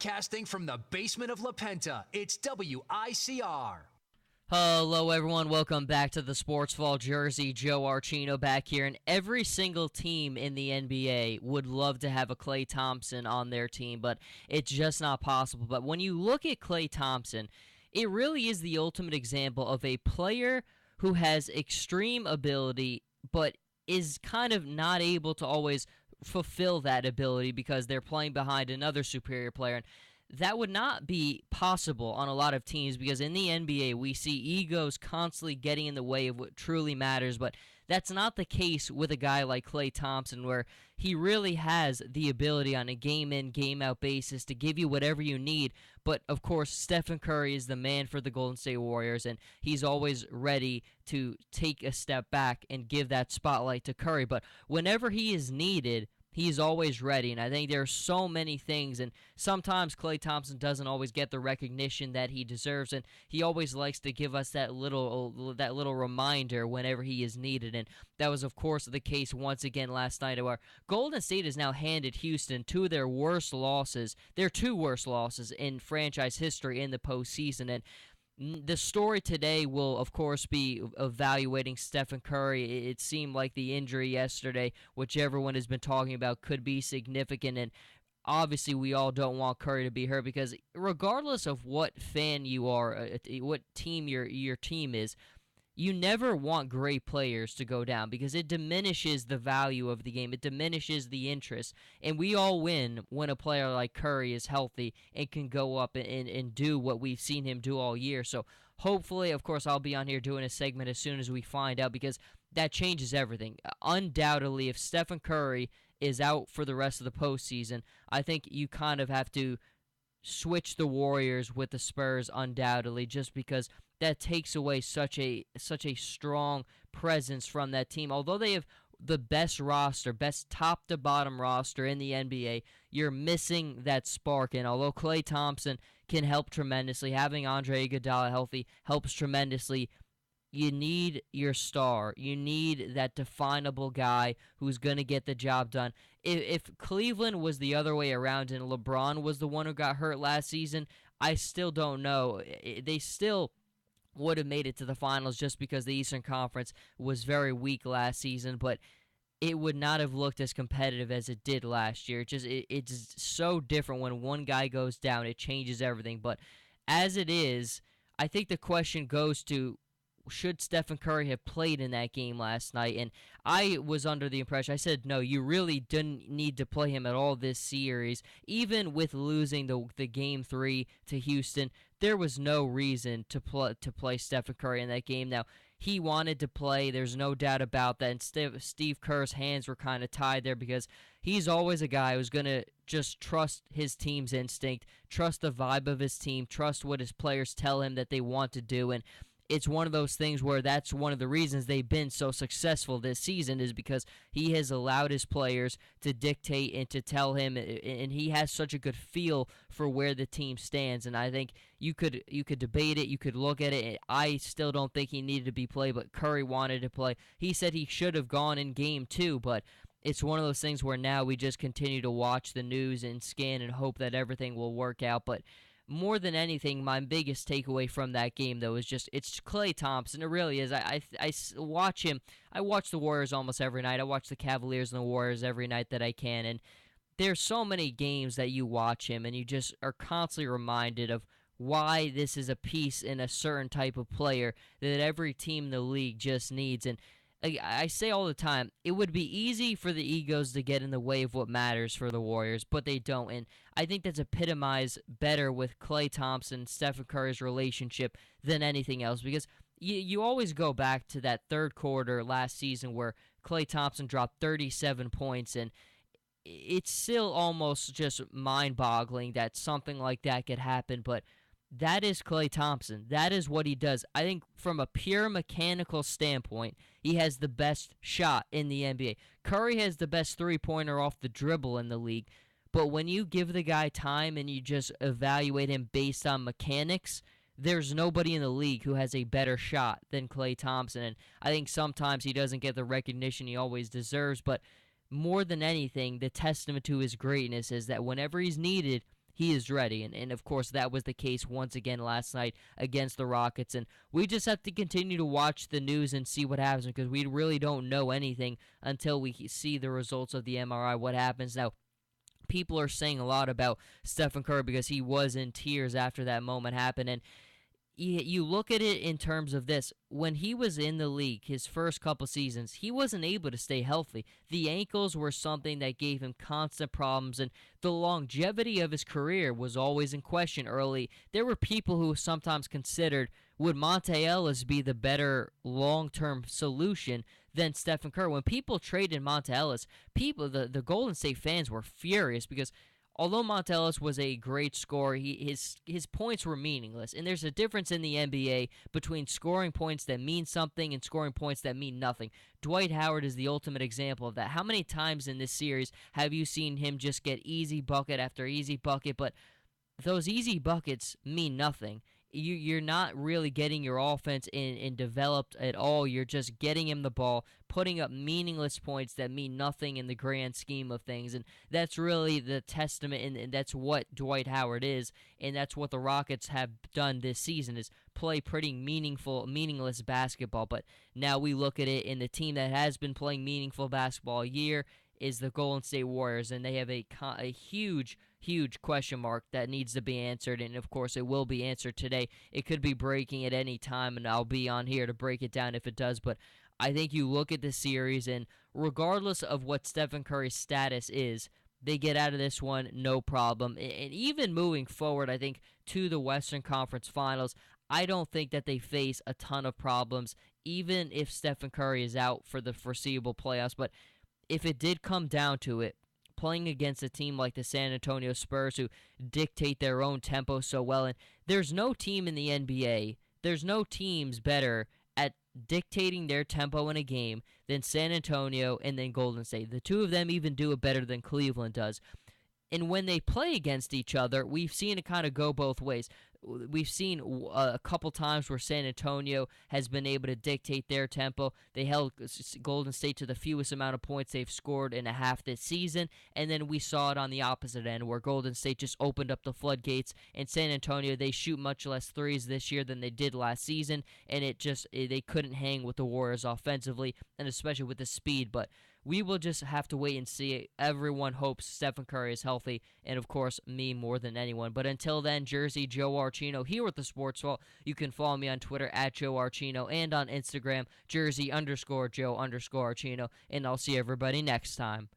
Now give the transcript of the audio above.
Casting from the basement of La Penta, it's WICR. Hello, everyone. Welcome back to the Sports Fall Jersey. Joe Archino back here. And every single team in the NBA would love to have a Klay Thompson on their team, but it's just not possible. But when you look at Klay Thompson, it really is the ultimate example of a player who has extreme ability, but is kind of not able to always fulfill that ability because they're playing behind another superior player. And that would not be possible on a lot of teams because in the NBA we see egos constantly getting in the way of what truly matters, but that's not the case with a guy like Klay Thompson, where he really has the ability on a game-in, game-out basis to give you whatever you need. But, of course, Stephen Curry is the man for the Golden State Warriors, and he's always ready to take a step back and give that spotlight to Curry. But whenever he is needed, he's always ready, and I think there are so many things, and sometimes Klay Thompson doesn't always get the recognition that he deserves, and he always likes to give us that little reminder whenever he is needed, and that was, of course, the case once again last night, where Golden State has now handed Houston two of their worst losses, their two worst losses in franchise history in the postseason, and the story today will, of course, be evaluating Stephen Curry. It seemed like the injury yesterday, which everyone has been talking about, could be significant. And obviously, we all don't want Curry to be hurt because regardless of what fan you are, what team your team is, you never want great players to go down because it diminishes the value of the game. It diminishes the interest. And we all win when a player like Curry is healthy and can go up and do what we've seen him do all year. So hopefully, of course, I'll be on here doing a segment as soon as we find out because that changes everything. Undoubtedly, if Stephen Curry is out for the rest of the postseason, I think you kind of have to switch the Warriors with the Spurs undoubtedly just because that takes away such a strong presence from that team. Although they have the best roster, best top to bottom roster in the NBA, you're missing that spark. And although Klay Thompson can help tremendously, having Andre Iguodala healthy helps tremendously. You need your star. You need that definable guy who's going to get the job done. If Cleveland was the other way around and LeBron was the one who got hurt last season, I still don't know. They still would have made it to the finals just because the Eastern Conference was very weak last season, but it would not have looked as competitive as it did last year. It's so different when one guy goes down. It changes everything. But as it is, I think the question goes to, should Stephen Curry have played in that game last night? And I was under the impression, I said, no, you really didn't need to play him at all this series. Even with losing the Game 3 to Houston, there was no reason to play Stephen Curry in that game. Now, he wanted to play, there's no doubt about that, and Steve Kerr's hands were kind of tied there because he's always a guy who's going to just trust his team's instinct, trust the vibe of his team, trust what his players tell him that they want to do, and it's one of those things where that's one of the reasons they've been so successful this season is because he has allowed his players to dictate and to tell him, and he has such a good feel for where the team stands. And I think you could debate it, you could look at it. I still don't think he needed to be played, but Curry wanted to play. He said he should have gone in Game 2, but it's one of those things where now we just continue to watch the news and scan and hope that everything will work out. But more than anything, my biggest takeaway from that game, though, is just it's Klay Thompson. It really is. I watch him. I watch the Warriors almost every night. I watch the Cavaliers and the Warriors every night that I can. And there's so many games that you watch him, and you just are constantly reminded of why this is a piece in a certain type of player that every team in the league just needs. And I say all the time, it would be easy for the egos to get in the way of what matters for the Warriors, but they don't. And I think that's epitomized better with Klay Thompson, Stephen Curry's relationship than anything else because you always go back to that third quarter last season where Klay Thompson dropped 37 points, and it's still almost just mind-boggling that something like that could happen, but that is Klay Thompson. That is what he does. I think from a pure mechanical standpoint, he has the best shot in the NBA. Curry has the best three-pointer off the dribble in the league. But when you give the guy time and you just evaluate him based on mechanics, there's nobody in the league who has a better shot than Klay Thompson. And I think sometimes he doesn't get the recognition he always deserves. But more than anything, the testament to his greatness is that whenever he's needed, he is ready. And of course, that was the case once again last night against the Rockets. And we just have to continue to watch the news and see what happens, because we really don't know anything until we see the results of the MRI, what happens. Now, people are saying a lot about Stephen Curry because he was in tears after that moment happened. And you look at it in terms of this. When he was in the league, his first couple seasons, he wasn't able to stay healthy. The ankles were something that gave him constant problems, and the longevity of his career was always in question early. There were people who sometimes considered, would Monte Ellis be the better long-term solution than Stephen Curry? When people traded Monte Ellis, the Golden State fans were furious because although Monte Ellis was a great scorer, his points were meaningless. And there's a difference in the NBA between scoring points that mean something and scoring points that mean nothing. Dwight Howard is the ultimate example of that. How many times in this series have you seen him just get easy bucket after easy bucket, but those easy buckets mean nothing? You're not really getting your offense in developed at all. You're just getting him the ball, putting up meaningless points that mean nothing in the grand scheme of things. And that's really the testament, and that's what Dwight Howard is, and that's what the Rockets have done this season, is play pretty meaningless basketball. But now we look at it, and the team that has been playing meaningful basketball all year is the Golden State Warriors, and they have a huge question mark that needs to be answered, and of course it will be answered today. It could be breaking at any time, and I'll be on here to break it down if it does, but I think you look at the series, and regardless of what Stephen Curry's status is, they get out of this one no problem. And even moving forward, I think, to the Western Conference Finals, I don't think that they face a ton of problems, even if Stephen Curry is out for the foreseeable playoffs. But if it did come down to it, playing against a team like the San Antonio Spurs, who dictate their own tempo so well, and there's no team in the NBA, there's no teams better at dictating their tempo in a game than San Antonio and then Golden State. The two of them even do it better than Cleveland does. And when they play against each other, we've seen it kind of go both ways. We've seen a couple times where San Antonio has been able to dictate their tempo. They held Golden State to the fewest amount of points they've scored in a half this season. And then we saw it on the opposite end, where Golden State just opened up the floodgates. And San Antonio, they shoot much less threes this year than they did last season. And they couldn't hang with the Warriors offensively, and especially with the speed. But we will just have to wait and see. Everyone hopes Stephen Curry is healthy, and of course, me more than anyone. But until then, Jersey Joe Archino here with the Sports Vault. You can follow me on Twitter at Joe Archino and on Instagram, Jersey_Joe_Archino. And I'll see everybody next time.